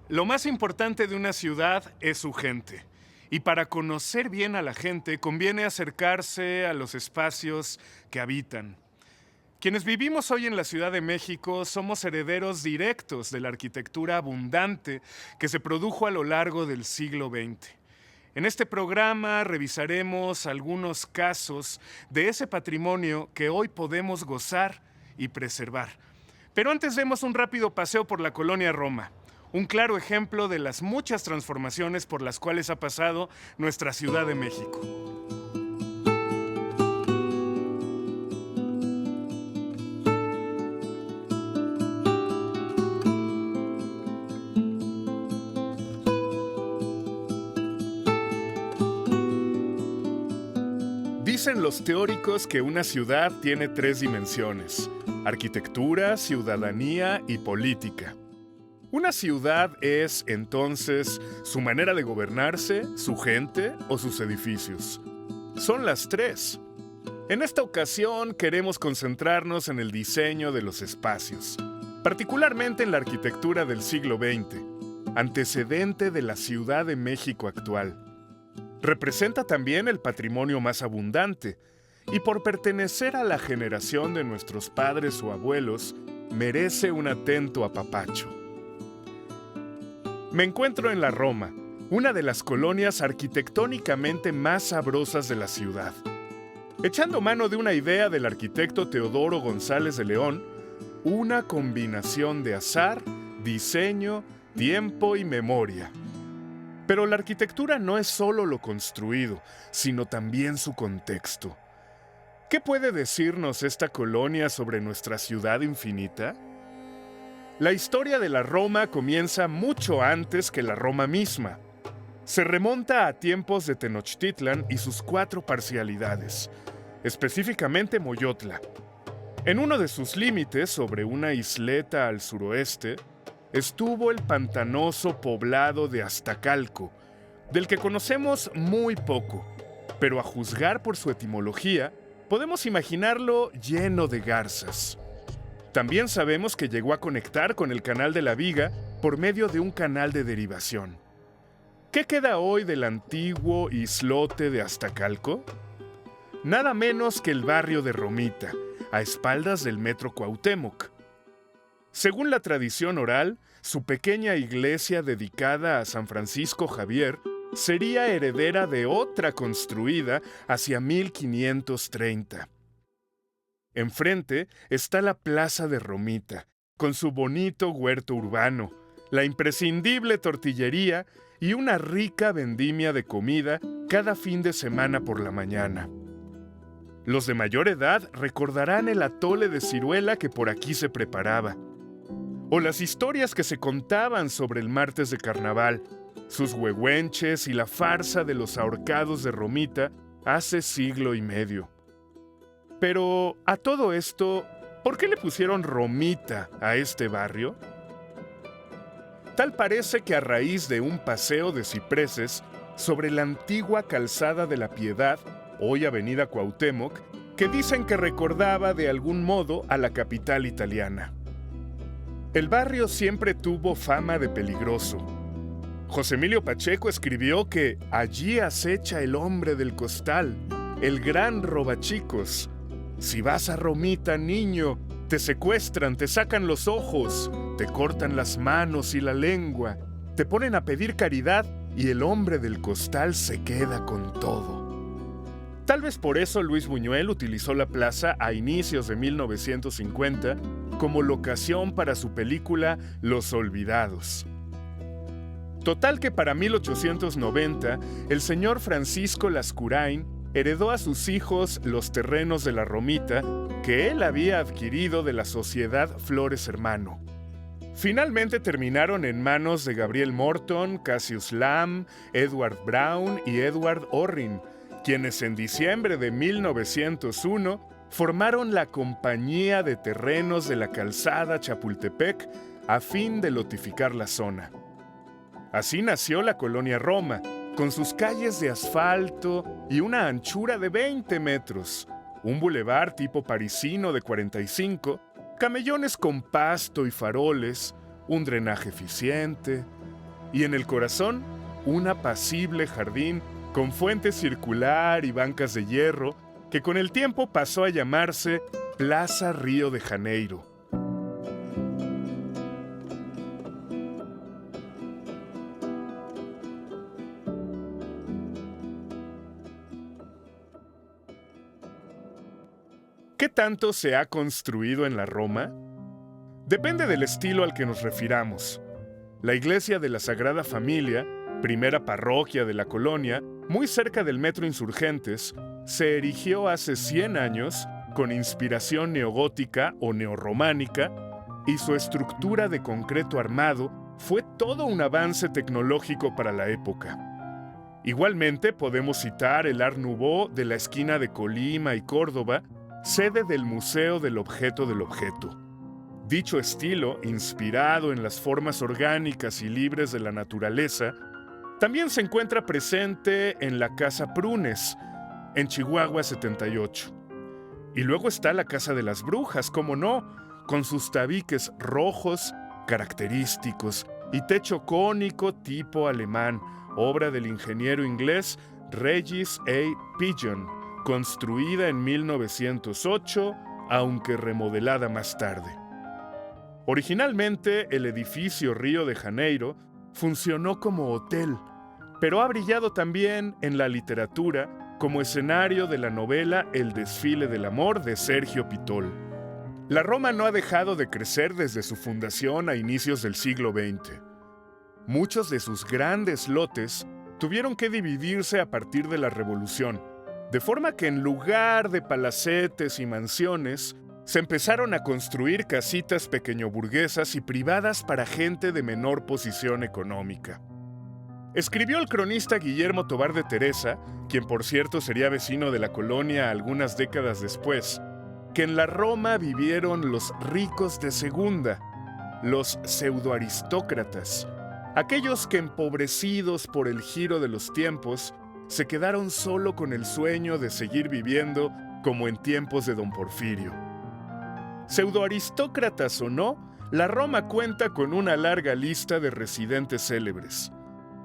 Lo más importante de una ciudad es su gente. Y para conocer bien a la gente conviene acercarse a los espacios que habitan. Quienes vivimos hoy en la Ciudad de México somos herederos directos de la arquitectura abundante que se produjo a lo largo del siglo XX. En este programa revisaremos algunos casos de ese patrimonio que hoy podemos gozar y preservar. Pero antes demos un rápido paseo por la colonia Roma, un claro ejemplo de las muchas transformaciones por las cuales ha pasado nuestra Ciudad de México. Dicen los teóricos que una ciudad tiene tres dimensiones: arquitectura, ciudadanía y política. Una ciudad es, entonces, su manera de gobernarse, su gente o sus edificios. Son las tres. En esta ocasión queremos concentrarnos en el diseño de los espacios, particularmente en la arquitectura del siglo XX, antecedente de la Ciudad de México actual. Representa también el patrimonio más abundante, y por pertenecer a la generación de nuestros padres o abuelos, merece un atento apapacho. Me encuentro en la Roma, una de las colonias arquitectónicamente más sabrosas de la ciudad. Echando mano de una idea del arquitecto Teodoro González de León, una combinación de azar, diseño, tiempo y memoria. Pero la arquitectura no es solo lo construido, sino también su contexto. ¿Qué puede decirnos esta colonia sobre nuestra ciudad infinita? La historia de la Roma comienza mucho antes que la Roma misma. Se remonta a tiempos de Tenochtitlan y sus 4 parcialidades, específicamente Moyotla. En uno de sus límites, sobre una isleta al suroeste, estuvo el pantanoso poblado de Aztacalco, del que conocemos muy poco, pero a juzgar por su etimología, podemos imaginarlo lleno de garzas. También sabemos que llegó a conectar con el Canal de la Viga por medio de un canal de derivación. ¿Qué queda hoy del antiguo islote de Aztacalco? Nada menos que el barrio de Romita, a espaldas del Metro Cuauhtémoc. Según la tradición oral, su pequeña iglesia dedicada a San Francisco Javier sería heredera de otra construida hacia 1530. Enfrente está la Plaza de Romita, con su bonito huerto urbano, la imprescindible tortillería y una rica vendimia de comida cada fin de semana por la mañana. Los de mayor edad recordarán el atole de ciruela que por aquí se preparaba, o las historias que se contaban sobre el martes de carnaval, sus huehuenches y la farsa de los ahorcados de Romita hace siglo y medio. Pero, a todo esto, ¿por qué le pusieron Romita a este barrio? Tal parece que a raíz de un paseo de cipreses sobre la antigua calzada de la Piedad, hoy Avenida Cuauhtémoc, que dicen que recordaba de algún modo a la capital italiana. El barrio siempre tuvo fama de peligroso. José Emilio Pacheco escribió que allí acecha el hombre del costal, el gran robachicos. Si vas a Romita, niño, te secuestran, te sacan los ojos, te cortan las manos y la lengua, te ponen a pedir caridad y el hombre del costal se queda con todo. Tal vez por eso Luis Buñuel utilizó la plaza a inicios de 1950 como locación para su película Los Olvidados. Total que para 1890, el señor Francisco Lascurain heredó a sus hijos los terrenos de la Romita que él había adquirido de la Sociedad Flores Hermano. Finalmente terminaron en manos de Gabriel Morton, Cassius Lam, Edward Brown y Edward Orrin, quienes en diciembre de 1901 formaron la Compañía de Terrenos de la Calzada Chapultepec a fin de lotificar la zona. Así nació la colonia Roma, con sus calles de asfalto y una anchura de 20 metros, un bulevar tipo parisino de 45, camellones con pasto y faroles, un drenaje eficiente, y en el corazón, un apacible jardín con fuente circular y bancas de hierro que con el tiempo pasó a llamarse Plaza Río de Janeiro. ¿Qué tanto se ha construido en la Roma? Depende del estilo al que nos refiramos. La iglesia de la Sagrada Familia, primera parroquia de la colonia, muy cerca del Metro Insurgentes, se erigió hace 100 años con inspiración neogótica o neorrománica, y su estructura de concreto armado fue todo un avance tecnológico para la época. Igualmente podemos citar el Art Nouveau de la esquina de Colima y Córdoba, sede del Museo del Objeto del Objeto. Dicho estilo, inspirado en las formas orgánicas y libres de la naturaleza, también se encuentra presente en la Casa Prunes, en Chihuahua 78. Y luego está la Casa de las Brujas, cómo no, con sus tabiques rojos, característicos, y techo cónico tipo alemán, obra del ingeniero inglés Regis A. Pigeon, construida en 1908, aunque remodelada más tarde. Originalmente, el edificio Río de Janeiro funcionó como hotel, pero ha brillado también en la literatura como escenario de la novela El desfile del amor de Sergio Pitol. La Roma no ha dejado de crecer desde su fundación a inicios del siglo XX. Muchos de sus grandes lotes tuvieron que dividirse a partir de la Revolución, de forma que en lugar de palacetes y mansiones, se empezaron a construir casitas pequeñoburguesas y privadas para gente de menor posición económica. Escribió el cronista Guillermo Tovar de Teresa, quien por cierto sería vecino de la colonia algunas décadas después, que en la Roma vivieron los ricos de segunda, los pseudoaristócratas, aquellos que empobrecidos por el giro de los tiempos, se quedaron solo con el sueño de seguir viviendo como en tiempos de don Porfirio. Pseudoaristócratas o no, la Roma cuenta con una larga lista de residentes célebres.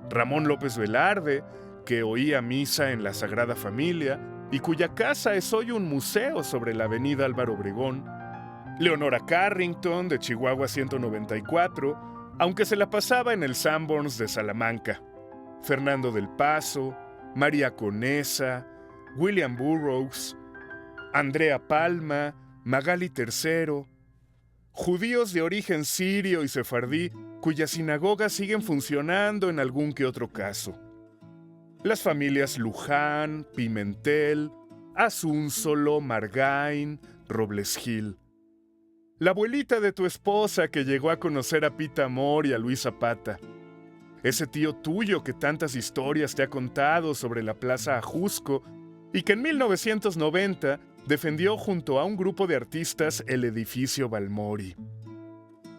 Ramón López Velarde, que oía misa en la Sagrada Familia y cuya casa es hoy un museo sobre la avenida Álvaro Obregón. Leonora Carrington, de Chihuahua 194, aunque se la pasaba en el Sanborns de Salamanca. Fernando del Paso, María Conesa, William Burroughs, Andrea Palma, Magali III, judíos de origen sirio y sefardí cuyas sinagogas siguen funcionando en algún que otro caso. Las familias Luján, Pimentel, Asúnzolo, Margain, Robles Gil. La abuelita de tu esposa que llegó a conocer a Pita Amor y a Luis Zapata. Ese tío tuyo que tantas historias te ha contado sobre la Plaza Ajusco y que en 1990 defendió junto a un grupo de artistas el edificio Balmori.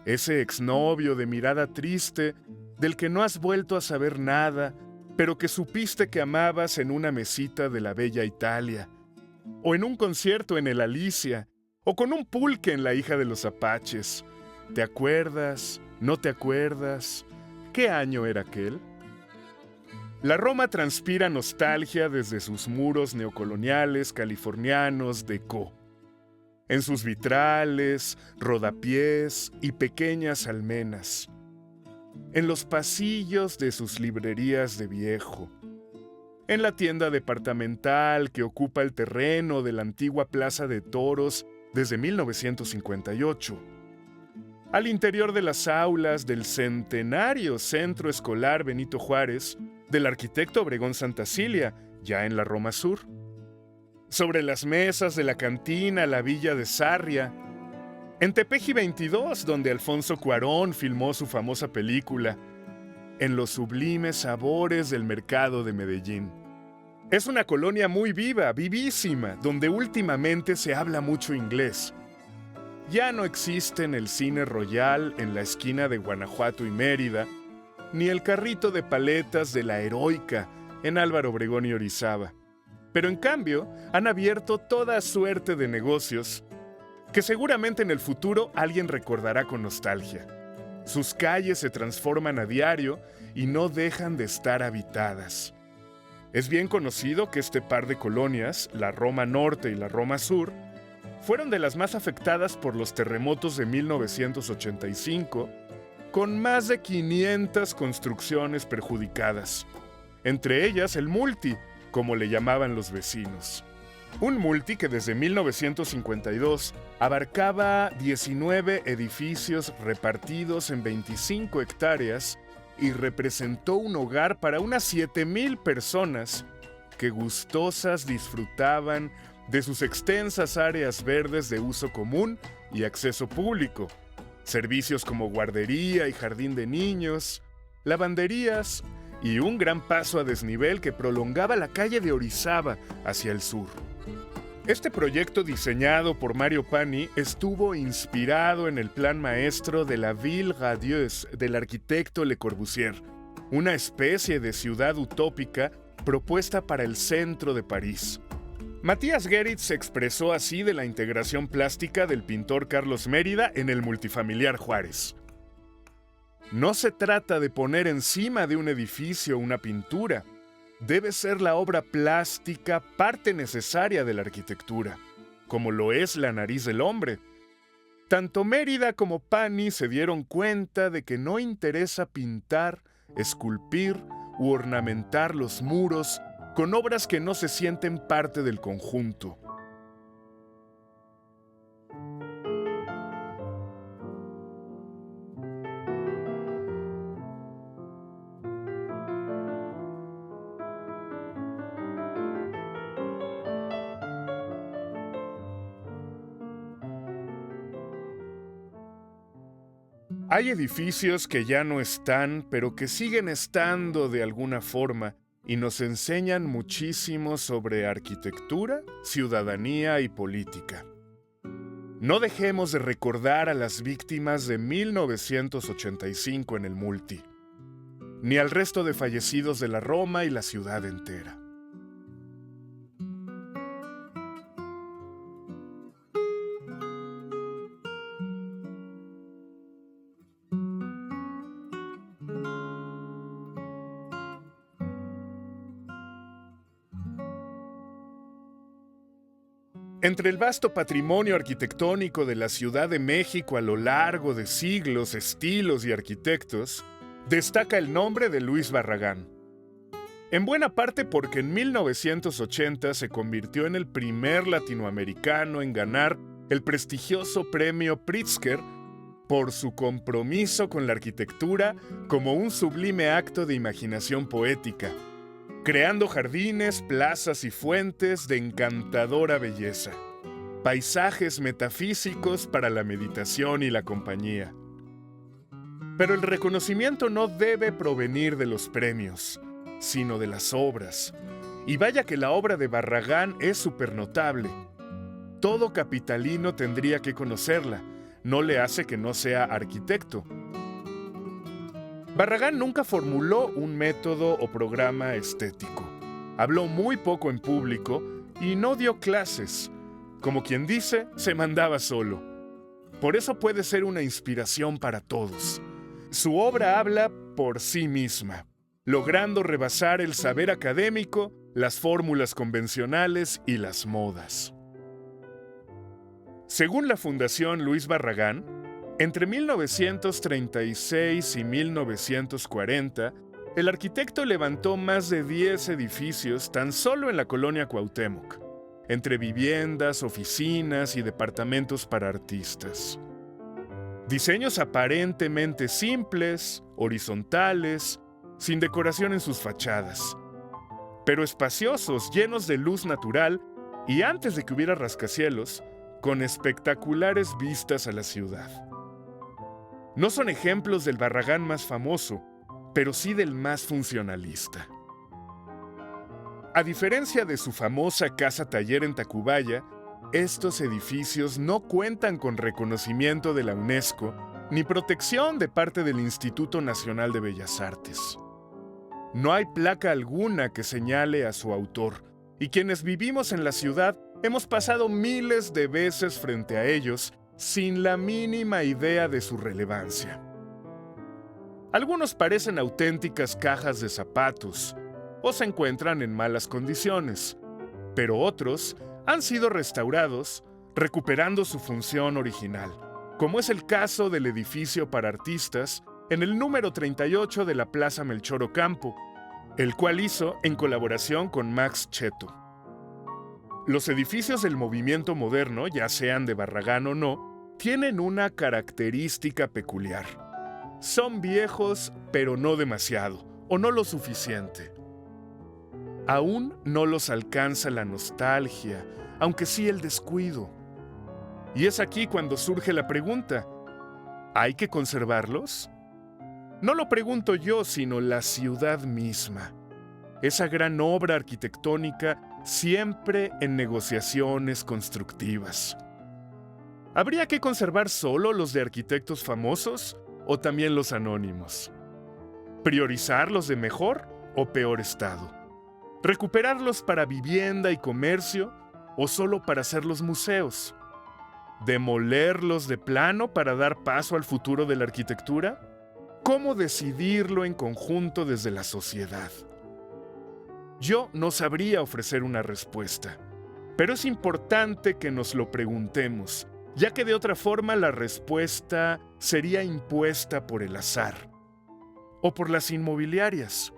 Ese exnovio de mirada triste del que no has vuelto a saber nada, pero que supiste que amabas en una mesita de la bella Italia, o en un concierto en el Alicia, o con un pulque en la Hija de los Apaches. ¿Te acuerdas? ¿No te acuerdas? ¿Qué año era aquel? La Roma transpira nostalgia desde sus muros neocoloniales californianos déco. En sus vitrales, rodapiés y pequeñas almenas. En los pasillos de sus librerías de viejo. En la tienda departamental que ocupa el terreno de la antigua Plaza de Toros desde 1958. Al interior de las aulas del centenario Centro Escolar Benito Juárez, del arquitecto Obregón Santacilia, ya en la Roma Sur. Sobre las mesas de la cantina La Villa de Sarria. En Tepeji 22, donde Alfonso Cuarón filmó su famosa película. En los sublimes sabores del mercado de Medellín. Es una colonia muy viva, vivísima, donde últimamente se habla mucho inglés. Ya no existen el Cine Royal en la esquina de Guanajuato y Mérida, ni el carrito de paletas de la Heroica en Álvaro Obregón y Orizaba. Pero en cambio, han abierto toda suerte de negocios que seguramente en el futuro alguien recordará con nostalgia. Sus calles se transforman a diario y no dejan de estar habitadas. Es bien conocido que este par de colonias, la Roma Norte y la Roma Sur, fueron de las más afectadas por los terremotos de 1985, con más de 500 construcciones perjudicadas, entre ellas el multi, como le llamaban los vecinos. Un multi que desde 1952 abarcaba 19 edificios repartidos en 25 hectáreas y representó un hogar para unas 7,000 personas que gustosas disfrutaban de sus extensas áreas verdes de uso común y acceso público, servicios como guardería y jardín de niños, lavanderías y un gran paso a desnivel que prolongaba la calle de Orizaba hacia el sur. Este proyecto diseñado por Mario Pani estuvo inspirado en el plan maestro de la Ville Radieuse del arquitecto Le Corbusier, una especie de ciudad utópica propuesta para el centro de París. Matías Geritz se expresó así de la integración plástica del pintor Carlos Mérida en el multifamiliar Juárez. No se trata de poner encima de un edificio una pintura. Debe ser la obra plástica parte necesaria de la arquitectura, como lo es la nariz del hombre. Tanto Mérida como Pani se dieron cuenta de que no interesa pintar, esculpir u ornamentar los muros con obras que no se sienten parte del conjunto. Hay edificios que ya no están, pero que siguen estando de alguna forma y nos enseñan muchísimo sobre arquitectura, ciudadanía y política. No dejemos de recordar a las víctimas de 1985 en el multi, ni al resto de fallecidos de la Roma y la ciudad entera. Entre el vasto patrimonio arquitectónico de la Ciudad de México a lo largo de siglos, estilos y arquitectos, destaca el nombre de Luis Barragán. En buena parte porque en 1980 se convirtió en el primer latinoamericano en ganar el prestigioso premio Pritzker por su compromiso con la arquitectura como un sublime acto de imaginación poética, creando jardines, plazas y fuentes de encantadora belleza, paisajes metafísicos para la meditación y la compañía. Pero el reconocimiento no debe provenir de los premios, sino de las obras. Y vaya que la obra de Barragán es supernotable. Todo capitalino tendría que conocerla, no le hace que no sea arquitecto. Barragán nunca formuló un método o programa estético. Habló muy poco en público y no dio clases. Como quien dice, se mandaba solo. Por eso puede ser una inspiración para todos. Su obra habla por sí misma, logrando rebasar el saber académico, las fórmulas convencionales y las modas. Según la Fundación Luis Barragán, entre 1936 y 1940, el arquitecto levantó más de 10 edificios tan solo en la colonia Cuauhtémoc, entre viviendas, oficinas y departamentos para artistas. Diseños aparentemente simples, horizontales, sin decoración en sus fachadas, pero espaciosos, llenos de luz natural y antes de que hubiera rascacielos, con espectaculares vistas a la ciudad. No son ejemplos del Barragán más famoso, pero sí del más funcionalista. A diferencia de su famosa casa-taller en Tacubaya, estos edificios no cuentan con reconocimiento de la UNESCO ni protección de parte del Instituto Nacional de Bellas Artes. No hay placa alguna que señale a su autor, y quienes vivimos en la ciudad hemos pasado miles de veces frente a ellos sin la mínima idea de su relevancia. Algunos parecen auténticas cajas de zapatos o se encuentran en malas condiciones, pero otros han sido restaurados, recuperando su función original, como es el caso del edificio para artistas en el número 38 de la Plaza Melchor Ocampo, el cual hizo en colaboración con Max Cheto. Los edificios del movimiento moderno, ya sean de Barragán o no, tienen una característica peculiar. Son viejos, pero no demasiado, o no lo suficiente. Aún no los alcanza la nostalgia, aunque sí el descuido. Y es aquí cuando surge la pregunta: ¿hay que conservarlos? No lo pregunto yo, sino la ciudad misma. Esa gran obra arquitectónica siempre en negociaciones constructivas. ¿Habría que conservar solo los de arquitectos famosos o también los anónimos? ¿Priorizar los de mejor o peor estado? ¿Recuperarlos para vivienda y comercio o solo para hacer los museos? ¿Demolerlos de plano para dar paso al futuro de la arquitectura? ¿Cómo decidirlo en conjunto desde la sociedad? Yo no sabría ofrecer una respuesta, pero es importante que nos lo preguntemos, ya que de otra forma la respuesta sería impuesta por el azar o por las inmobiliarias.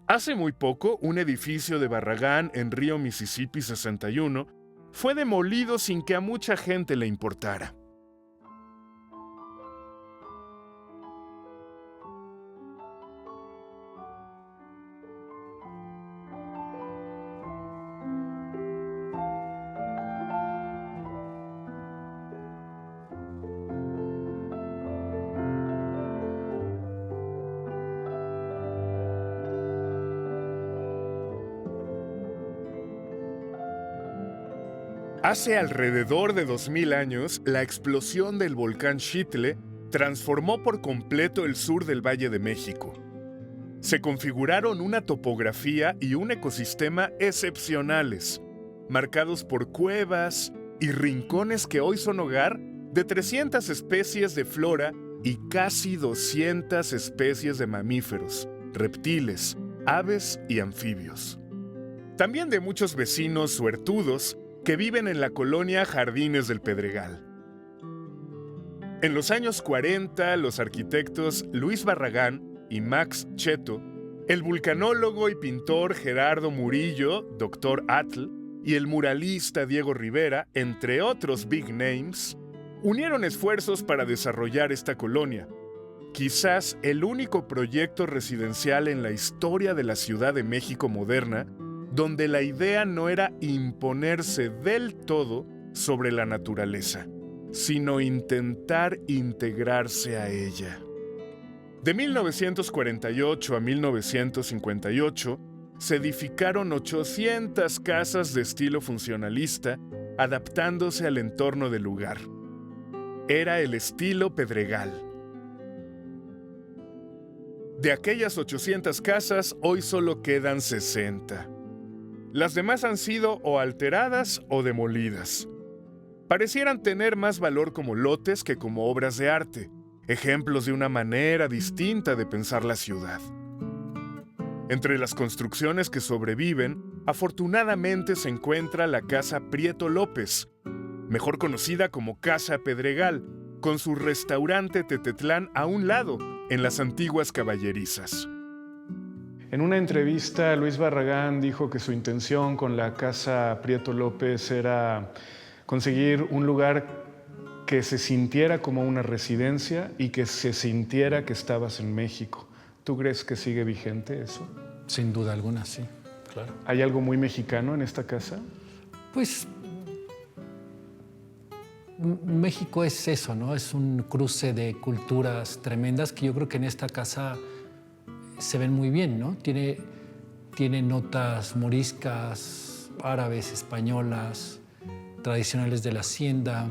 Hace muy poco, un edificio de Barragán en Río Mississippi 61 fue demolido sin que a mucha gente le importara. Hace alrededor de 2000 años, la explosión del volcán Xitle transformó por completo el sur del Valle de México. Se configuraron una topografía y un ecosistema excepcionales, marcados por cuevas y rincones que hoy son hogar de 300 especies de flora y casi 200 especies de mamíferos, reptiles, aves y anfibios. También de muchos vecinos suertudos que viven en la colonia Jardines del Pedregal. En los años 40, los arquitectos Luis Barragán y Max Cheto, el vulcanólogo y pintor Gerardo Murillo, Dr. Atl, y el muralista Diego Rivera, entre otros big names, unieron esfuerzos para desarrollar esta colonia, quizás el único proyecto residencial en la historia de la Ciudad de México moderna, donde la idea no era imponerse del todo sobre la naturaleza, sino intentar integrarse a ella. De 1948 a 1958, se edificaron 800 casas de estilo funcionalista, adaptándose al entorno del lugar. Era el estilo Pedregal. De aquellas 800 casas, hoy solo quedan 60. Las demás han sido o alteradas o demolidas. Parecieran tener más valor como lotes que como obras de arte, ejemplos de una manera distinta de pensar la ciudad. Entre las construcciones que sobreviven, afortunadamente se encuentra la Casa Prieto López, mejor conocida como Casa Pedregal, con su restaurante Tetetlán a un lado, en las antiguas caballerizas. En una entrevista, Luis Barragán dijo que su intención con la Casa Prieto López era conseguir un lugar que se sintiera como una residencia y que se sintiera que estabas en México. ¿Tú crees que sigue vigente eso? Sin duda alguna, sí, claro. ¿Hay algo muy mexicano en esta casa? Pues México es eso, ¿no? Es un cruce de culturas tremendas que yo creo que en esta casa se ven muy bien, ¿no? Tiene notas moriscas, árabes, españolas, tradicionales de la hacienda,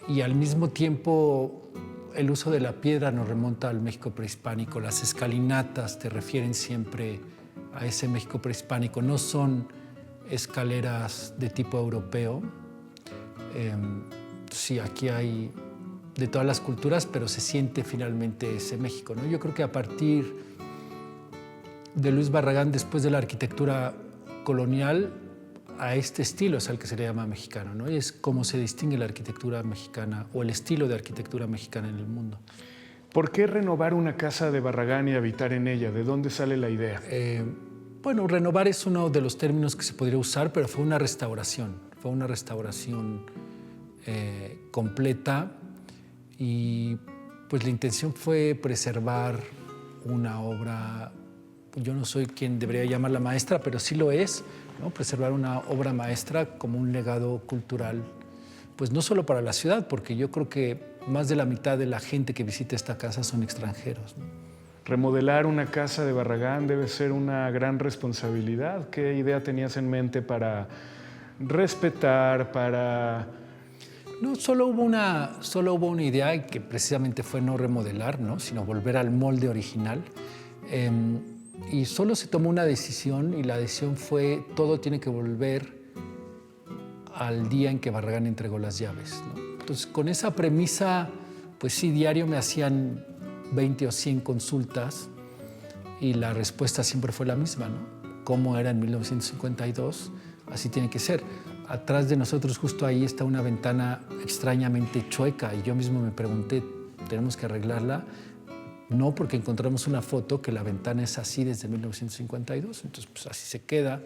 y al mismo tiempo el uso de la piedra nos remonta al México prehispánico. Las escalinatas te refieren siempre a ese México prehispánico. No son escaleras de tipo europeo. Sí, aquí hay de todas las culturas, pero se siente finalmente ese México, ¿no? Yo creo que a partir de Luis Barragán, después de la arquitectura colonial, a este estilo es al que se le llama mexicano, ¿no? Y es cómo se distingue la arquitectura mexicana o el estilo de arquitectura mexicana en el mundo. ¿Por qué renovar una casa de Barragán y habitar en ella? ¿De dónde sale la idea? Bueno, renovar es uno de los términos que se podría usar, pero fue una restauración. Fue una restauración completa y pues la intención fue preservar una obra. Yo no soy quien debería llamarla maestra, pero sí lo es, ¿no? Preservar una obra maestra como un legado cultural, pues no solo para la ciudad, porque yo creo que más de la mitad de la gente que visita esta casa son extranjeros, ¿no? Remodelar una casa de Barragán debe ser una gran responsabilidad. ¿Qué idea tenías en mente para respetar, para...? No, solo hubo una idea que precisamente fue no remodelar, ¿no? Sino volver al molde original. Y solo se tomó una decisión y la decisión fue todo tiene que volver al día en que Barragán entregó las llaves, ¿no? Entonces, con esa premisa, pues sí, diario me hacían 20 o 100 consultas y la respuesta siempre fue la misma, ¿no? Como era en 1952, así tiene que ser. Atrás de nosotros, justo ahí, está una ventana extrañamente chueca y yo mismo me pregunté, ¿tenemos que arreglarla? No, porque encontramos una foto que la ventana es así desde 1952, entonces pues así se queda.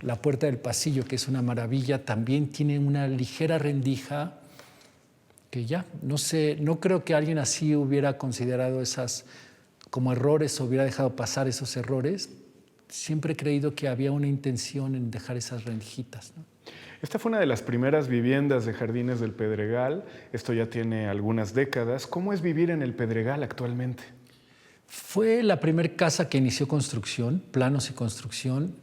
La puerta del pasillo, que es una maravilla, también tiene una ligera rendija que ya, no sé, no creo que alguien así hubiera considerado esas como errores o hubiera dejado pasar esos errores. Siempre he creído que había una intención en dejar esas rendijitas, ¿no? Esta fue una de las primeras viviendas de Jardines del Pedregal. Esto ya tiene algunas décadas. ¿Cómo es vivir en el Pedregal actualmente? Fue la primera casa que inició construcción, planos y construcción,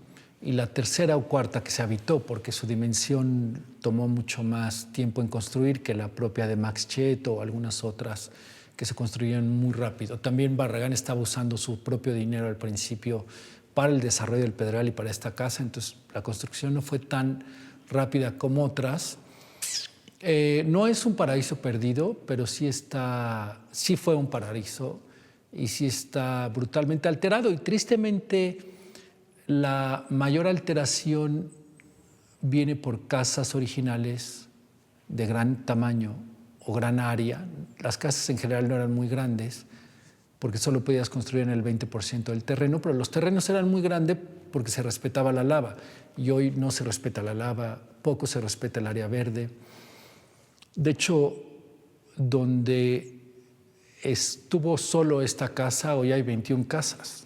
y la tercera o cuarta que se habitó, porque su dimensión tomó mucho más tiempo en construir que la propia de Max Chet o algunas otras que se construyeron muy rápido. También Barragán estaba usando su propio dinero al principio para el desarrollo del Pedregal y para esta casa, entonces la construcción no fue tan rápida como otras. No es un paraíso perdido, pero sí fue un paraíso y sí está brutalmente alterado. Y tristemente la mayor alteración viene por casas originales de gran tamaño o gran área. Las casas en general no eran muy grandes porque solo podías construir en el 20% del terreno, pero los terrenos eran muy grandes porque se respetaba la lava. Y hoy no se respeta la lava, poco se respeta el área verde. De hecho, donde estuvo solo esta casa, hoy hay 21 casas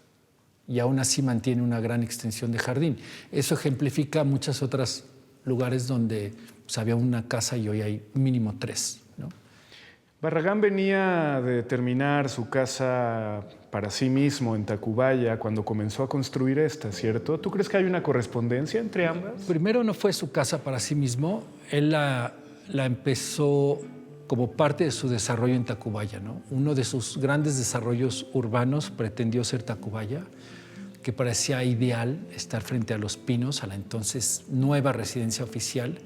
y aún así mantiene una gran extensión de jardín. Eso ejemplifica muchos otros lugares donde pues, había una casa y hoy hay mínimo 3, ¿no? Barragán venía de terminar su casa para sí mismo en Tacubaya cuando comenzó a construir esta, ¿cierto? ¿Tú crees que hay una correspondencia entre ambas? Primero no fue su casa para sí mismo, él la empezó como parte de su desarrollo en Tacubaya, ¿no? Uno de sus grandes desarrollos urbanos pretendió ser Tacubaya, que parecía ideal estar frente a Los Pinos, a la entonces nueva residencia oficial,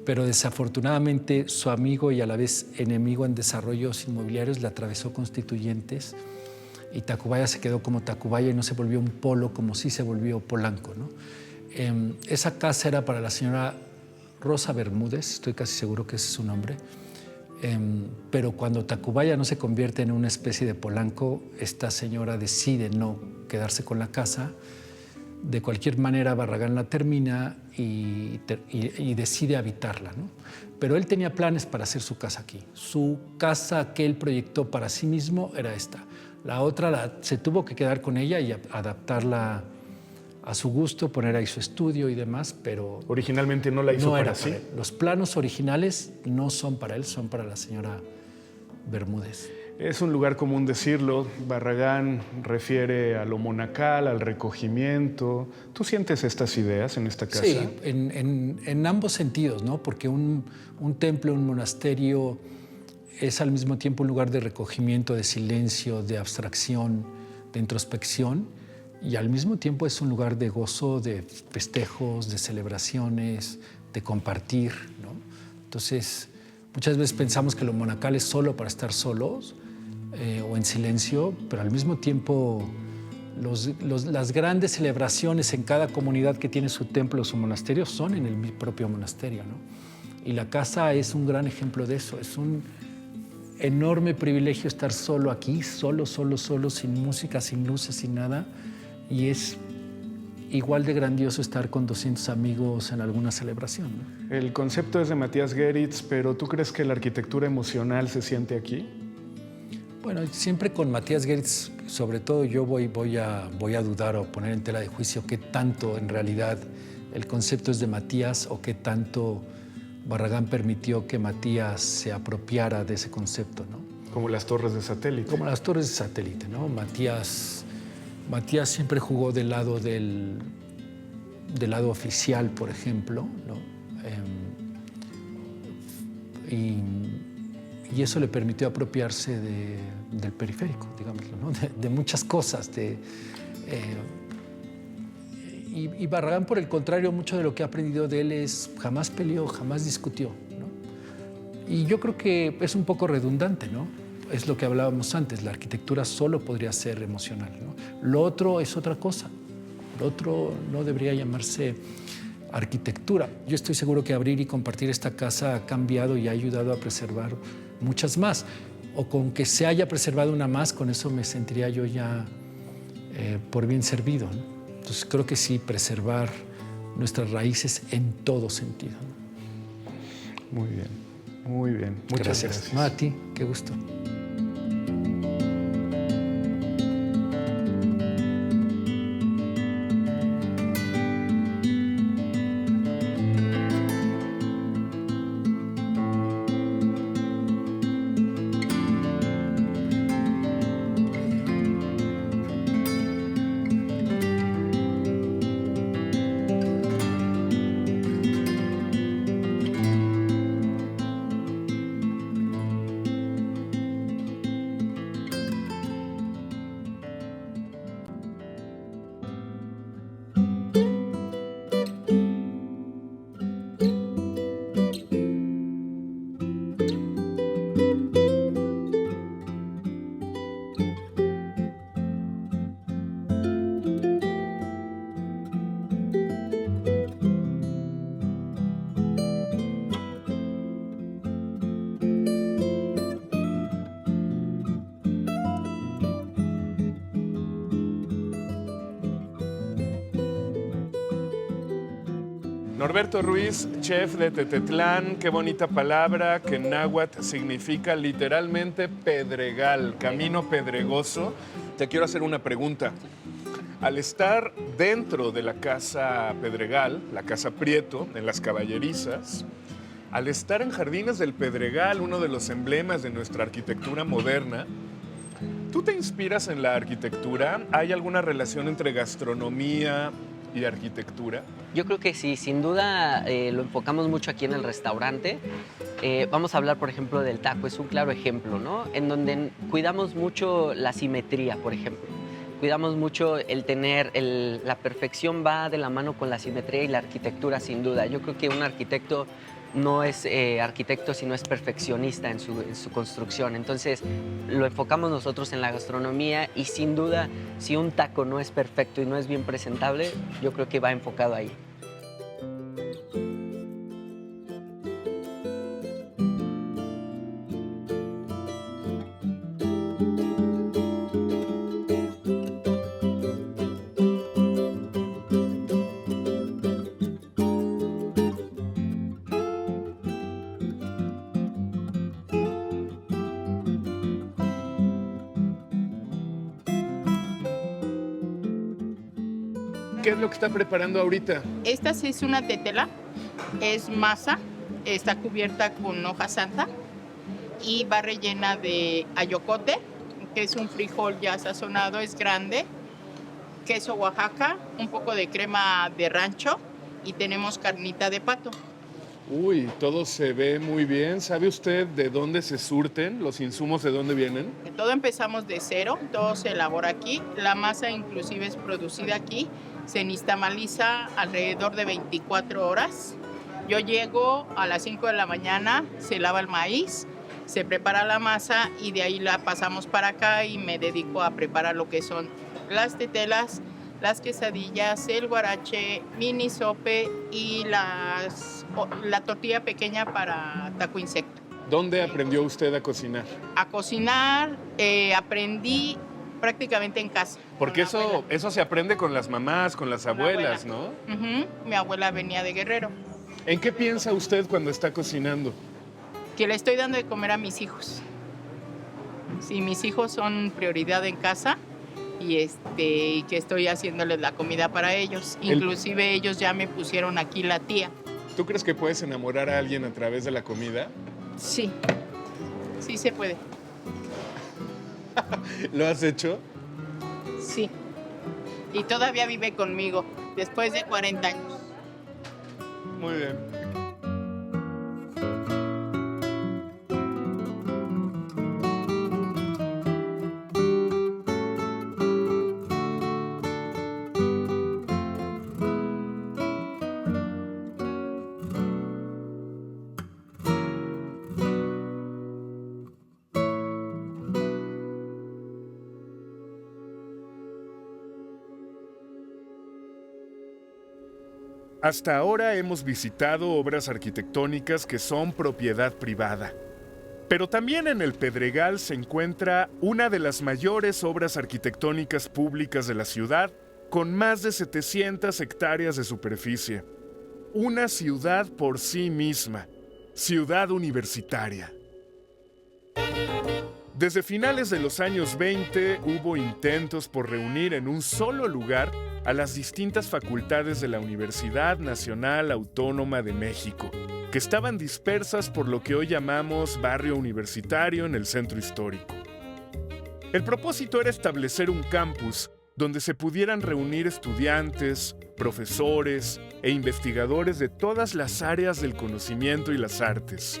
pero desafortunadamente su amigo y a la vez enemigo en desarrollos inmobiliarios le atravesó Constituyentes y Tacubaya se quedó como Tacubaya y no se volvió un polo como sí se volvió Polanco, ¿no? Esa casa era para la señora Rosa Bermúdez, estoy casi seguro que ese es su nombre, pero cuando Tacubaya no se convierte en una especie de Polanco, esta señora decide no quedarse con la casa. De cualquier manera, Barragán la termina y decide habitarla, ¿no? Pero él tenía planes para hacer su casa aquí. Su casa que él proyectó para sí mismo era esta. La otra se tuvo que quedar con ella y adaptarla a su gusto, poner ahí su estudio y demás, pero... Originalmente no la hizo para sí. Los planos originales no son para él, son para la señora Bermúdez. Es un lugar común decirlo. Barragán refiere a lo monacal, al recogimiento. ¿Tú sientes estas ideas en esta casa? Sí, en ambos sentidos, ¿no? Porque un templo, un monasterio es al mismo tiempo un lugar de recogimiento, de silencio, de abstracción, de introspección, y al mismo tiempo es un lugar de gozo, de festejos, de celebraciones, de compartir, ¿no? Entonces, Muchas veces pensamos que lo monacal es solo para estar solos o en silencio, pero al mismo tiempo las grandes celebraciones en cada comunidad que tiene su templo o su monasterio son en el propio monasterio, ¿no? Y la casa es un gran ejemplo de eso. Es un enorme privilegio estar solo aquí, solo, sin música, sin luces, sin nada. Y es igual de grandioso estar con 200 amigos en alguna celebración, ¿no? El concepto es de Matías Geritz, pero ¿tú crees que la arquitectura emocional se siente aquí? Bueno, siempre con Matías Geritz, sobre todo yo voy a dudar o poner en tela de juicio qué tanto en realidad el concepto es de Matías o qué tanto Barragán permitió que Matías se apropiara de ese concepto, ¿no? Como las torres de satélite. Como las torres de satélite, ¿no? Matías siempre jugó del lado oficial, por ejemplo, ¿no? Y eso le permitió apropiarse del periférico, digámoslo, ¿no? De muchas cosas. Y Barragán, por el contrario, mucho de lo que ha aprendido de él es jamás peleó, jamás discutió, ¿no? Y yo creo que es un poco redundante, ¿no? Es lo que hablábamos antes, la arquitectura solo podría ser emocional, ¿no? Lo otro es otra cosa. Lo otro no debería llamarse arquitectura. Yo estoy seguro que abrir y compartir esta casa ha cambiado y ha ayudado a preservar muchas más. O con que se haya preservado una más, con eso me sentiría yo ya por bien servido, ¿no? Entonces creo que sí, preservar nuestras raíces en todo sentido, ¿no? Muy bien, muy bien. Muchas gracias. No, a ti, qué gusto. Norberto Ruiz, chef de Tetetlán, qué bonita palabra, que en náhuatl significa literalmente pedregal, camino pedregoso. Te quiero hacer una pregunta. Al estar dentro de la Casa Pedregal, la Casa Prieto, en las Caballerizas, al estar en Jardines del Pedregal, uno de los emblemas de nuestra arquitectura moderna, ¿tú te inspiras en la arquitectura? ¿Hay alguna relación entre gastronomía y arquitectura? Yo creo que sí, sin duda lo enfocamos mucho aquí en el restaurante. Vamos a hablar, por ejemplo, del taco, es un claro ejemplo, ¿no? En donde cuidamos mucho la simetría, por ejemplo. Cuidamos mucho el tener, la perfección va de la mano con la simetría y la arquitectura, sin duda. Yo creo que un arquitecto no es arquitecto, sino es perfeccionista en su construcción. Entonces, lo enfocamos nosotros en la gastronomía y sin duda, si un taco no es perfecto y no es bien presentable, yo creo que va enfocado ahí. ¿Qué es lo que está preparando ahorita? Esta sí es una tetela, es masa, está cubierta con hoja santa y va rellena de ayocote, que es un frijol ya sazonado, es grande, queso Oaxaca, un poco de crema de rancho y tenemos carnita de pato. Uy, todo se ve muy bien. ¿Sabe usted de dónde se surten? ¿Los insumos de dónde vienen? Todo empezamos de cero, todo se elabora aquí, la masa inclusive es producida aquí, se nixtamaliza alrededor de 24 horas. Yo llego a las 5 de la mañana, se lava el maíz, se prepara la masa y de ahí la pasamos para acá y me dedico a preparar lo que son las tetelas, las quesadillas, el guarache, mini sope y la tortilla pequeña para taco insecto. ¿Dónde aprendió usted a cocinar? A cocinar aprendí prácticamente en casa. Porque con la abuela. eso se aprende con las mamás, con las Con la abuelas, abuela. ¿no? Ujú. Mi abuela venía de Guerrero. ¿En qué piensa usted cuando está cocinando? Que le estoy dando de comer a mis hijos. Sí, mis hijos son prioridad en casa y que estoy haciéndoles la comida para ellos. Inclusive ellos ya me pusieron aquí la tía. ¿Tú crees que puedes enamorar a alguien a través de la comida? Sí, sí se puede. ¿Lo has hecho? Sí. Y todavía vive conmigo, después de 40 años. Muy bien. Hasta ahora hemos visitado obras arquitectónicas que son propiedad privada. Pero también en el Pedregal se encuentra una de las mayores obras arquitectónicas públicas de la ciudad, con más de 700 hectáreas de superficie. Una ciudad por sí misma, ciudad universitaria. Desde finales de los años 20 hubo intentos por reunir en un solo lugar a las distintas facultades de la Universidad Nacional Autónoma de México, que estaban dispersas por lo que hoy llamamos barrio universitario en el centro histórico. El propósito era establecer un campus donde se pudieran reunir estudiantes, profesores e investigadores de todas las áreas del conocimiento y las artes.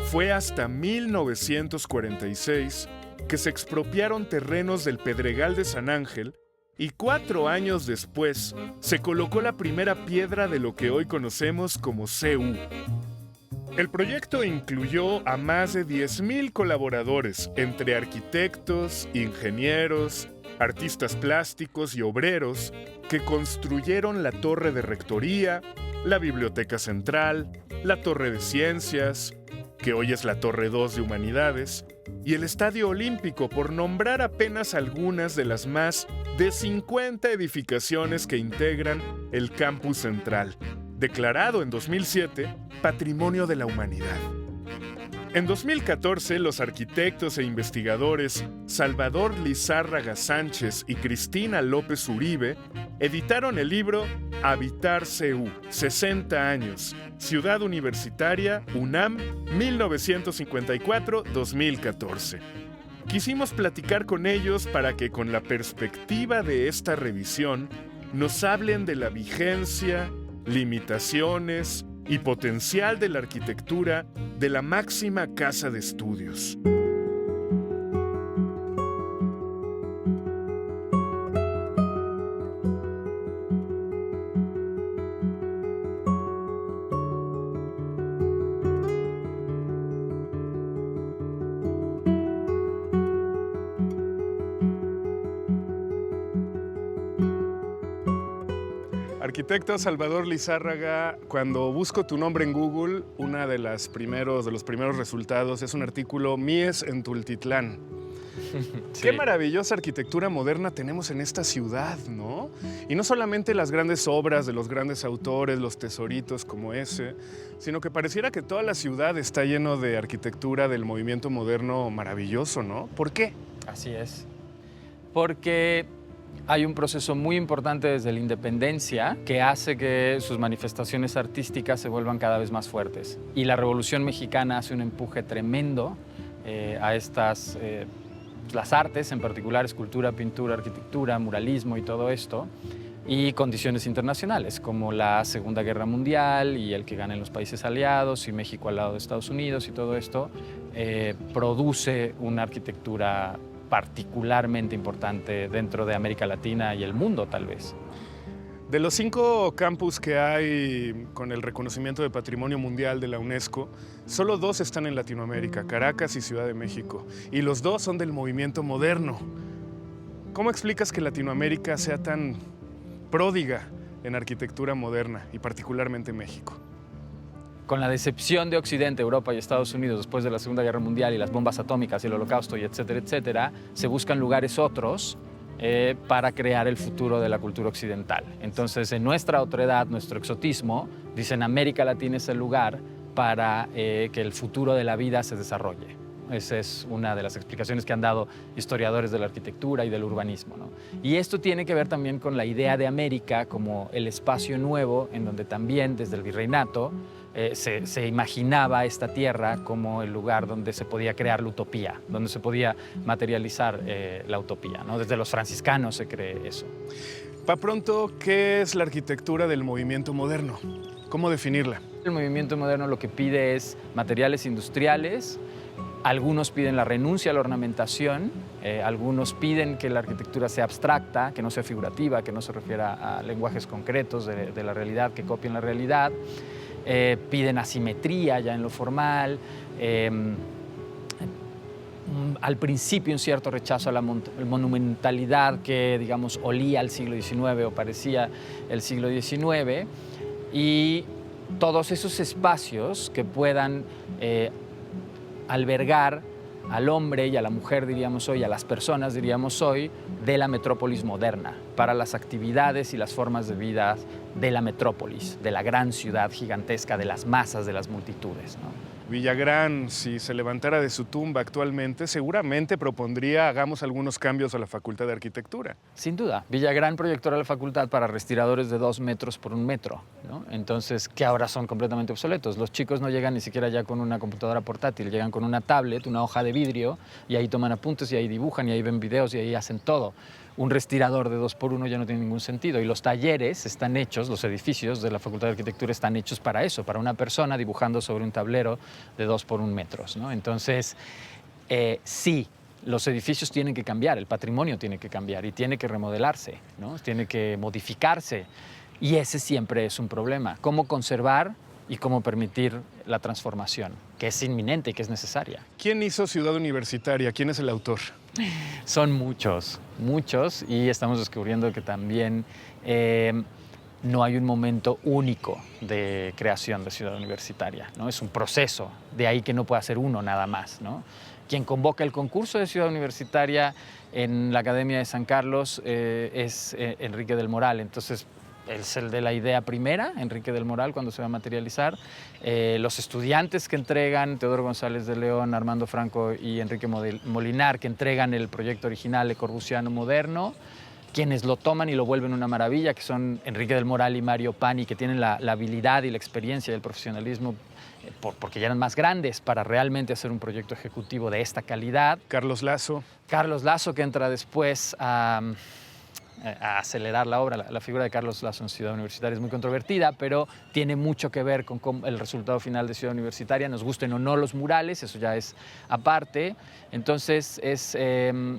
Fue hasta 1946 que se expropiaron terrenos del Pedregal de San Ángel y 4 años después se colocó la primera piedra de lo que hoy conocemos como CU. El proyecto incluyó a más de 10,000 colaboradores, entre arquitectos, ingenieros, artistas plásticos y obreros, que construyeron la torre de rectoría, la biblioteca central, la torre de ciencias, que hoy es la Torre 2 de Humanidades, y el Estadio Olímpico, por nombrar apenas algunas de las más de 50 edificaciones que integran el campus central, declarado en 2007 Patrimonio de la Humanidad. En 2014, los arquitectos e investigadores Salvador Lizárraga Sánchez y Cristina López Uribe editaron el libro Habitar CU, 60 años, Ciudad Universitaria, UNAM, 1954-2014. Quisimos platicar con ellos para que, con la perspectiva de esta revisión, nos hablen de la vigencia, limitaciones y potencial de la arquitectura de la máxima casa de estudios. Arquitecto Salvador Lizárraga, cuando busco tu nombre en Google, uno de los primeros resultados es un artículo Mies en Tultitlán. Sí. Qué maravillosa arquitectura moderna tenemos en esta ciudad, ¿no? Y no solamente las grandes obras de los grandes autores, los tesoritos como ese, sino que pareciera que toda la ciudad está lleno de arquitectura del movimiento moderno maravilloso, ¿no? ¿Por qué? Así es. Porque hay un proceso muy importante desde la independencia que hace que sus manifestaciones artísticas se vuelvan cada vez más fuertes. Y la Revolución Mexicana hace un empuje tremendo a estas, las artes, en particular escultura, pintura, arquitectura, muralismo y todo esto, y condiciones internacionales, como la Segunda Guerra Mundial y el que ganen los países aliados y México al lado de Estados Unidos y todo esto, produce una arquitectura particularmente importante dentro de América Latina y el mundo, tal vez. De los 5 campus que hay con el reconocimiento de Patrimonio Mundial de la UNESCO, solo 2 están en Latinoamérica, Caracas y Ciudad de México, y los 2 son del movimiento moderno. ¿Cómo explicas que Latinoamérica sea tan pródiga en arquitectura moderna, y particularmente México? Con la decepción de Occidente, Europa y Estados Unidos después de la Segunda Guerra Mundial y las bombas atómicas y el Holocausto y etcétera, etcétera, se buscan lugares otros para crear el futuro de la cultura occidental. Entonces, en nuestra otredad, nuestro exotismo, dicen América Latina es el lugar para que el futuro de la vida se desarrolle. Esa es una de las explicaciones que han dado historiadores de la arquitectura y del urbanismo, ¿no? Y esto tiene que ver también con la idea de América como el espacio nuevo en donde también desde el virreinato se imaginaba esta tierra como el lugar donde se podía crear la utopía, donde se podía materializar la utopía, ¿no? Desde los franciscanos se cree eso. Pa' pronto, ¿qué es la arquitectura del movimiento moderno? ¿Cómo definirla? El movimiento moderno lo que pide es materiales industriales. Algunos piden la renuncia a la ornamentación, algunos piden que la arquitectura sea abstracta, que no sea figurativa, que no se refiera a lenguajes concretos de la realidad, que copien la realidad. Piden asimetría ya en lo formal. Al principio un cierto rechazo a la monumentalidad que, digamos, olía al siglo XIX o parecía el siglo XIX. Y todos esos espacios que puedan albergar al hombre y a la mujer, diríamos hoy, a las personas, diríamos hoy, de la metrópolis moderna, para las actividades y las formas de vida de la metrópolis, de la gran ciudad gigantesca, de las masas, de las multitudes, ¿no? Villagrán, si se levantara de su tumba actualmente, seguramente propondría hagamos algunos cambios a la Facultad de Arquitectura. Sin duda. Villagrán proyectó la facultad para respiradores de 2 metros por 1 metro, ¿no? Entonces, que ahora son completamente obsoletos. Los chicos no llegan ni siquiera ya con una computadora portátil, llegan con una tablet, una hoja de vidrio, y ahí toman apuntes, y ahí dibujan, y ahí ven videos, y ahí hacen todo. Un respirador de 2 por 1 ya no tiene ningún sentido. Y los talleres están hechos, los edificios de la Facultad de Arquitectura están hechos para eso, para una persona dibujando sobre un tablero de 2 por 1 metros, ¿no? Entonces, sí, los edificios tienen que cambiar, el patrimonio tiene que cambiar y tiene que remodelarse, ¿no? Tiene que modificarse. Y ese siempre es un problema. ¿Cómo conservar y cómo permitir la transformación, que es inminente y que es necesaria? ¿Quién hizo Ciudad Universitaria? ¿Quién es el autor? Son muchos, muchos, y estamos descubriendo que también no hay un momento único de creación de Ciudad Universitaria, ¿no? Es un proceso, de ahí que no pueda ser uno nada más, ¿no? Quien convoca el concurso de Ciudad Universitaria en la Academia de San Carlos es Enrique del Moral. Entonces, es el de la idea primera, Enrique del Moral, cuando se va a materializar. Los estudiantes que entregan, Teodoro González de León, Armando Franco y Enrique Molinar, que entregan el proyecto original Le Corbusiano moderno, quienes lo toman y lo vuelven una maravilla, que son Enrique del Moral y Mario Pani, que tienen la habilidad y la experiencia y el profesionalismo, porque ya eran más grandes para realmente hacer un proyecto ejecutivo de esta calidad. Carlos Lazo. Carlos Lazo, que entra después a acelerar la obra. La figura de Carlos Lazo en Ciudad Universitaria es muy controvertida, pero tiene mucho que ver con el resultado final de Ciudad Universitaria. Nos gusten o no los murales, eso ya es aparte. Entonces es,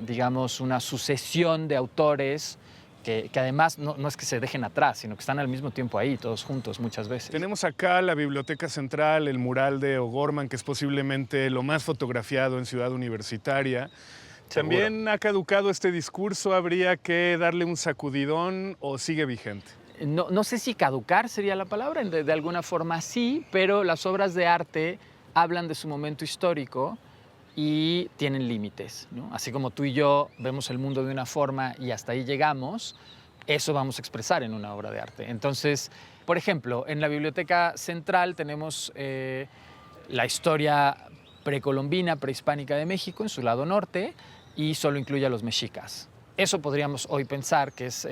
digamos, una sucesión de autores que además no es que se dejen atrás, sino que están al mismo tiempo ahí, todos juntos muchas veces. Tenemos acá la Biblioteca Central, el mural de O'Gorman, que es posiblemente lo más fotografiado en Ciudad Universitaria. ¿También ha caducado este discurso? ¿Habría que darle un sacudidón o sigue vigente? No sé si caducar sería la palabra, de alguna forma sí, pero las obras de arte hablan de su momento histórico y tienen límites, ¿no? Así como tú y yo vemos el mundo de una forma y hasta ahí llegamos, eso vamos a expresar en una obra de arte. Entonces, por ejemplo, en la Biblioteca Central tenemos la historia precolombina, prehispánica de México en su lado norte, y solo incluye a los mexicas. Eso podríamos hoy pensar que es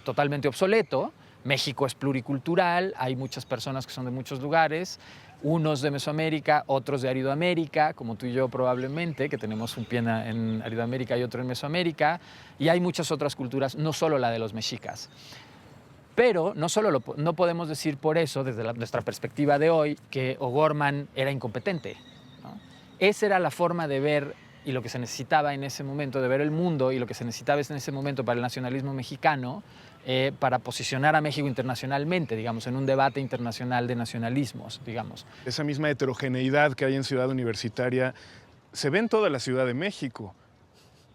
totalmente obsoleto. México es pluricultural, hay muchas personas que son de muchos lugares, unos de Mesoamérica, otros de Aridoamérica, como tú y yo probablemente, que tenemos un pie en Aridoamérica y otro en Mesoamérica, y hay muchas otras culturas, no solo la de los mexicas. Pero no podemos decir por eso, desde nuestra perspectiva de hoy, que O'Gorman era incompetente, ¿no? Esa era la forma de ver y lo que se necesitaba en ese momento de ver el mundo y lo que se necesitaba en ese momento para el nacionalismo mexicano, para posicionar a México internacionalmente, digamos, en un debate internacional de nacionalismos, digamos. Esa misma heterogeneidad que hay en Ciudad Universitaria se ve en toda la Ciudad de México.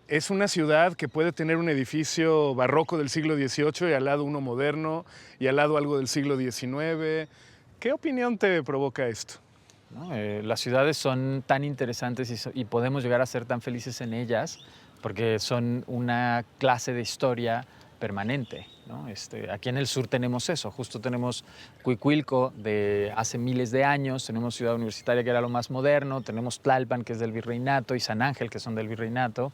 Es una ciudad que puede tener un edificio barroco del siglo XVIII y al lado uno moderno y al lado algo del siglo XIX. ¿Qué opinión te provoca esto? ¿No? Las ciudades son tan interesantes y podemos llegar a ser tan felices en ellas porque son una clase de historia permanente, ¿no? Aquí en el sur tenemos eso, justo tenemos Cuicuilco de hace miles de años, tenemos Ciudad Universitaria que era lo más moderno, tenemos Tlalpan que es del virreinato y San Ángel que son del virreinato,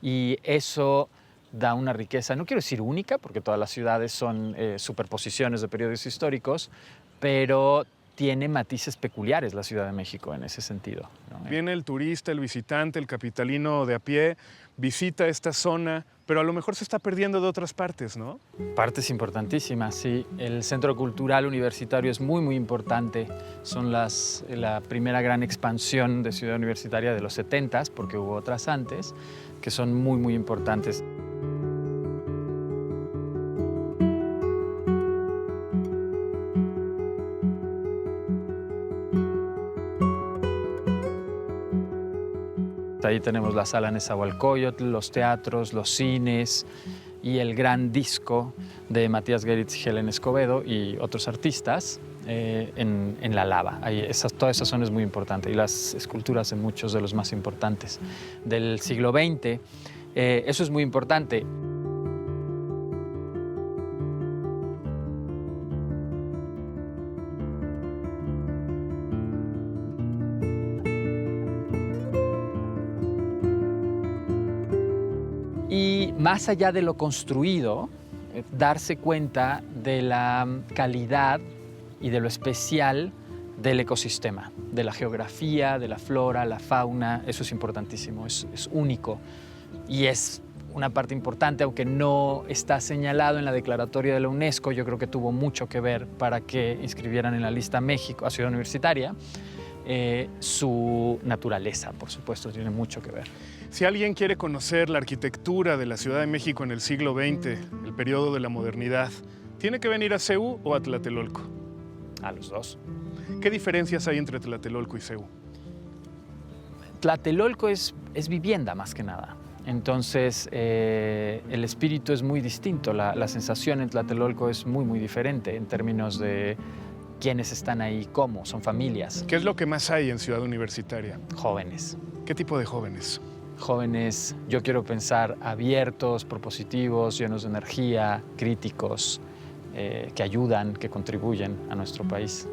y eso da una riqueza, no quiero decir única, porque todas las ciudades son superposiciones de periodos históricos, pero tiene matices peculiares la Ciudad de México en ese sentido, ¿no? Viene el turista, el visitante, el capitalino de a pie, visita esta zona, pero a lo mejor se está perdiendo de otras partes, ¿no? Partes importantísimas, sí. El Centro Cultural Universitario es muy, muy importante. Son la primera gran expansión de Ciudad Universitaria de los 70s, porque hubo otras antes, que son muy, muy importantes. Ahí tenemos la Sala Nezahualcóyotl, los teatros, los cines y el gran disco de Matías Geritz y Helen Escobedo y otros artistas en la lava. Toda esa zona es muy importante y las esculturas de muchos de los más importantes del siglo XX. Eso es muy importante. Y más allá de lo construido, darse cuenta de la calidad y de lo especial del ecosistema, de la geografía, de la flora, la fauna, eso es importantísimo, es único y es una parte importante, aunque no está señalado en la declaratoria de la UNESCO, yo creo que tuvo mucho que ver para que inscribieran en la lista México a Ciudad Universitaria. Su naturaleza, por supuesto, tiene mucho que ver. Si alguien quiere conocer la arquitectura de la Ciudad de México en el siglo XX, el periodo de la modernidad, ¿tiene que venir a CEU o a Tlatelolco? A los dos. ¿Qué diferencias hay entre Tlatelolco y CEU? Tlatelolco es vivienda más que nada. Entonces, el espíritu es muy distinto. La sensación en Tlatelolco es muy, muy diferente en términos de quiénes están ahí, cómo, son familias. ¿Qué es lo que más hay en Ciudad Universitaria? Jóvenes. ¿Qué tipo de jóvenes? Jóvenes, yo quiero pensar abiertos, propositivos, llenos de energía, críticos, que ayudan, que contribuyen a nuestro país.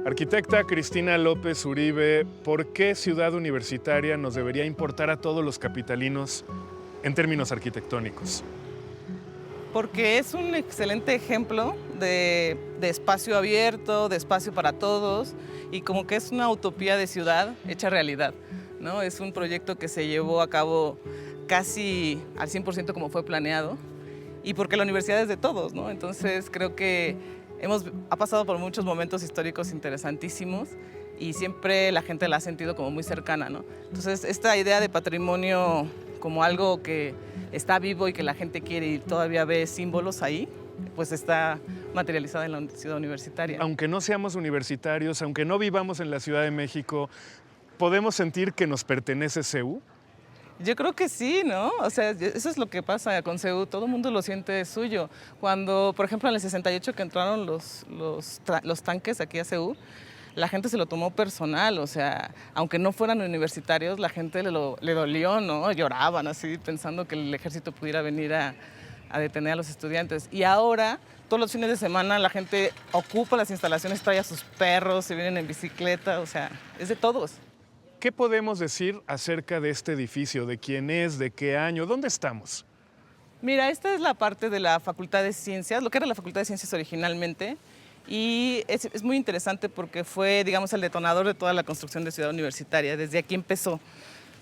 Arquitecta Cristina López Uribe, ¿por qué Ciudad Universitaria nos debería importar a todos los capitalinos en términos arquitectónicos? Porque es un excelente ejemplo de espacio abierto, de espacio para todos y como que es una utopía de ciudad hecha realidad, ¿no? Es un proyecto que se llevó a cabo casi al 100% como fue planeado y porque la universidad es de todos, ¿no? Entonces creo que ha pasado por muchos momentos históricos interesantísimos y siempre la gente la ha sentido como muy cercana, ¿no? Entonces, esta idea de patrimonio como algo que está vivo y que la gente quiere y todavía ve símbolos ahí, pues está materializada en la Ciudad Universitaria. Aunque no seamos universitarios, aunque no vivamos en la Ciudad de México, ¿podemos sentir que nos pertenece CEU? Yo creo que sí, ¿no? O sea, eso es lo que pasa con CEU, todo el mundo lo siente suyo. Cuando, por ejemplo, en el 68 que entraron los tanques aquí a CEU, la gente se lo tomó personal, o sea, aunque no fueran universitarios, la gente le dolió, ¿no? Lloraban así, pensando que el ejército pudiera venir a detener a los estudiantes. Y ahora, todos los fines de semana, la gente ocupa las instalaciones, trae a sus perros, se vienen en bicicleta, o sea, es de todos. ¿Qué podemos decir acerca de este edificio? ¿De quién es? ¿De qué año? ¿Dónde estamos? Mira, esta es la parte de la Facultad de Ciencias, lo que era la Facultad de Ciencias originalmente, y es muy interesante porque fue, digamos, el detonador de toda la construcción de Ciudad Universitaria. Desde aquí empezó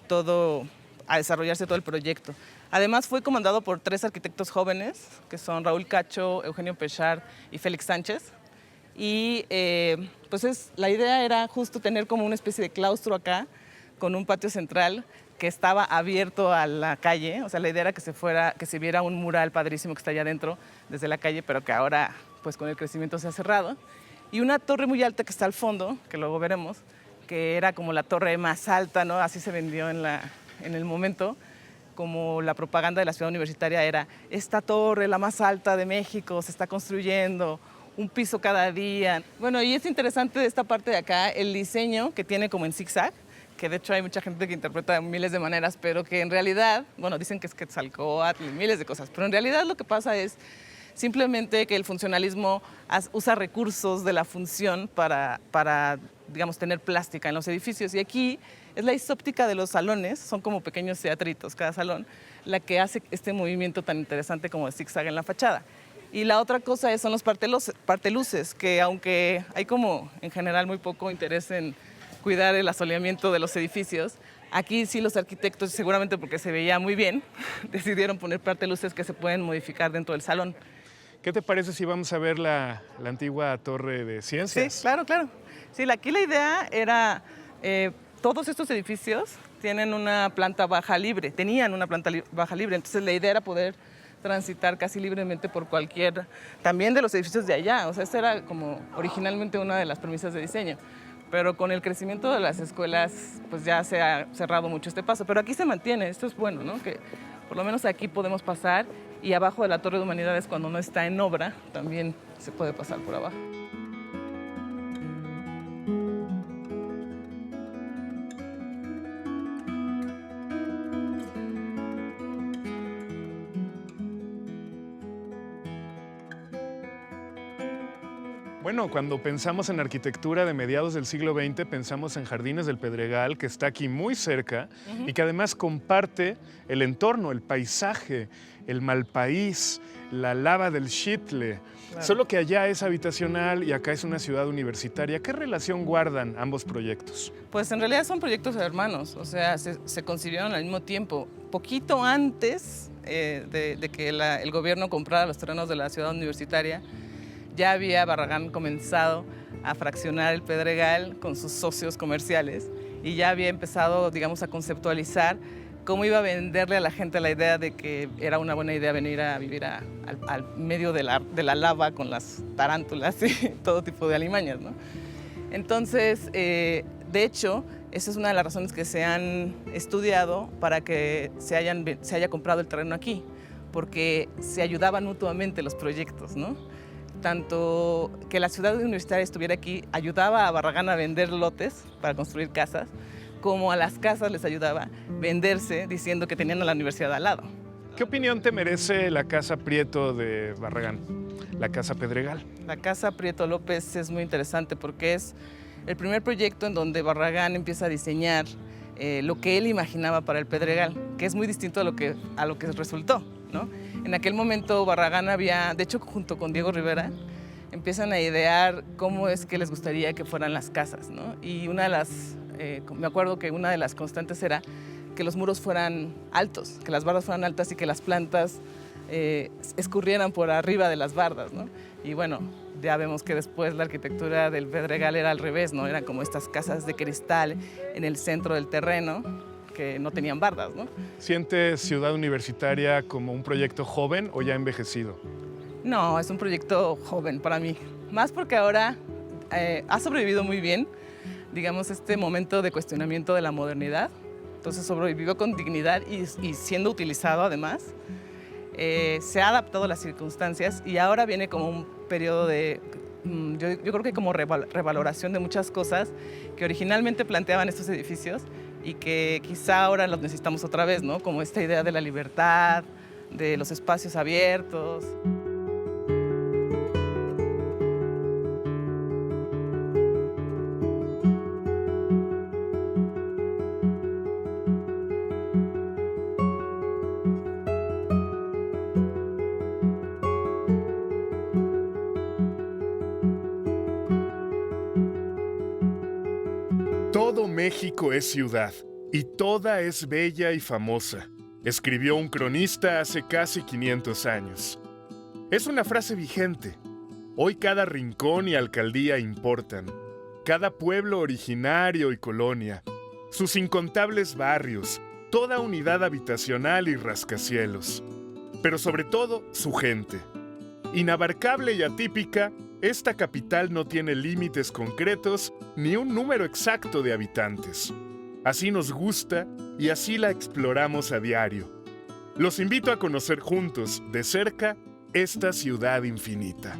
todo a desarrollarse todo el proyecto. Además, fue comandado por 3 arquitectos jóvenes, que son Raúl Cacho, Eugenio Pechard y Félix Sánchez. Y pues la idea era justo tener como una especie de claustro acá, con un patio central que estaba abierto a la calle. O sea, la idea era que se viera un mural padrísimo que está allá adentro, desde la calle, pero que ahora, pues con el crecimiento se ha cerrado. Y una torre muy alta que está al fondo, que luego veremos, que era como la torre más alta, ¿no? Así se vendió en el momento, como la propaganda de la ciudad universitaria era: esta torre, la más alta de México, se está construyendo, un piso cada día. Bueno, y es interesante de esta parte de acá el diseño que tiene como en zigzag, que de hecho hay mucha gente que interpreta de miles de maneras, pero que en realidad, bueno, dicen que es Quetzalcóatl y miles de cosas, pero en realidad lo que pasa es simplemente que el funcionalismo usa recursos de la función para, digamos, tener plástica en los edificios. Y aquí es la isóptica de los salones, son como pequeños teatritos cada salón, la que hace este movimiento tan interesante como de zigzag en la fachada. Y la otra cosa son los parteluces, que aunque hay como en general muy poco interés en cuidar el asoleamiento de los edificios, aquí sí los arquitectos, seguramente porque se veía muy bien, decidieron poner parteluces que se pueden modificar dentro del salón. ¿Qué te parece si vamos a ver la antigua Torre de Ciencias? Sí, claro, claro. Sí, aquí la idea era, todos estos edificios tienen una planta baja libre, tenían una planta baja libre, entonces la idea era poder transitar casi libremente por cualquier, también de los edificios de allá. O sea, esta era como originalmente una de las premisas de diseño. Pero con el crecimiento de las escuelas, pues ya se ha cerrado mucho este paso. Pero aquí se mantiene, esto es bueno, ¿no? Que por lo menos aquí podemos pasar, y abajo de la Torre de Humanidades, cuando no está en obra, también se puede pasar por abajo. Bueno, cuando pensamos en arquitectura de mediados del siglo XX, pensamos en Jardines del Pedregal, que está aquí muy cerca y que además comparte el entorno, el paisaje, el Malpaís, la lava del Xitle. Claro. Solo que allá es habitacional y acá es una ciudad universitaria. ¿Qué relación guardan ambos proyectos? Pues en realidad son proyectos hermanos, o sea, se concibieron al mismo tiempo. Poquito antes de que el gobierno comprara los terrenos de la ciudad universitaria, ya había Barragán comenzado a fraccionar el Pedregal con sus socios comerciales y ya había empezado, digamos, a conceptualizar cómo iba a venderle a la gente la idea de que era una buena idea venir a vivir al medio de la lava con las tarántulas y todo tipo de alimañas, ¿no? Entonces, de hecho, esa es una de las razones que se han estudiado para que se haya comprado el terreno aquí, porque se ayudaban mutuamente los proyectos, ¿no? Tanto que la ciudad universitaria estuviera aquí ayudaba a Barragán a vender lotes para construir casas, como a las casas les ayudaba venderse diciendo que tenían a la universidad al lado. ¿Qué opinión te merece la Casa Prieto de Barragán, la Casa Pedregal? La Casa Prieto López es muy interesante porque es el primer proyecto en donde Barragán empieza a diseñar lo que él imaginaba para el Pedregal, que es muy distinto a lo que resultó, ¿no? En aquel momento Barragán había, de hecho junto con Diego Rivera, empiezan a idear cómo es que les gustaría que fueran las casas, ¿no? Y me acuerdo que una de las constantes era que los muros fueran altos, que las bardas fueran altas y que las plantas escurrieran por arriba de las bardas, ¿no? Y bueno, ya vemos que después la arquitectura del Pedregal era al revés, ¿no? Eran como estas casas de cristal en el centro del terreno, que no tenían bardas, ¿no? ¿Sientes Ciudad Universitaria como un proyecto joven o ya envejecido? No, es un proyecto joven para mí. Más porque ahora ha sobrevivido muy bien, digamos, este momento de cuestionamiento de la modernidad. Entonces sobrevivió con dignidad y siendo utilizado además. Se ha adaptado a las circunstancias y ahora viene como un periodo de, yo creo que como revaloración de muchas cosas que originalmente planteaban estos edificios y que quizá ahora los necesitamos otra vez, ¿no? Como esta idea de la libertad, de los espacios abiertos. Todo México es ciudad, y toda es bella y famosa, escribió un cronista hace casi 500 años. Es una frase vigente. Hoy cada rincón y alcaldía importan, cada pueblo originario y colonia, sus incontables barrios, toda unidad habitacional y rascacielos, pero sobre todo su gente. Inabarcable y atípica, esta capital no tiene límites concretos ni un número exacto de habitantes. Así nos gusta y así la exploramos a diario. Los invito a conocer juntos, de cerca, esta ciudad infinita.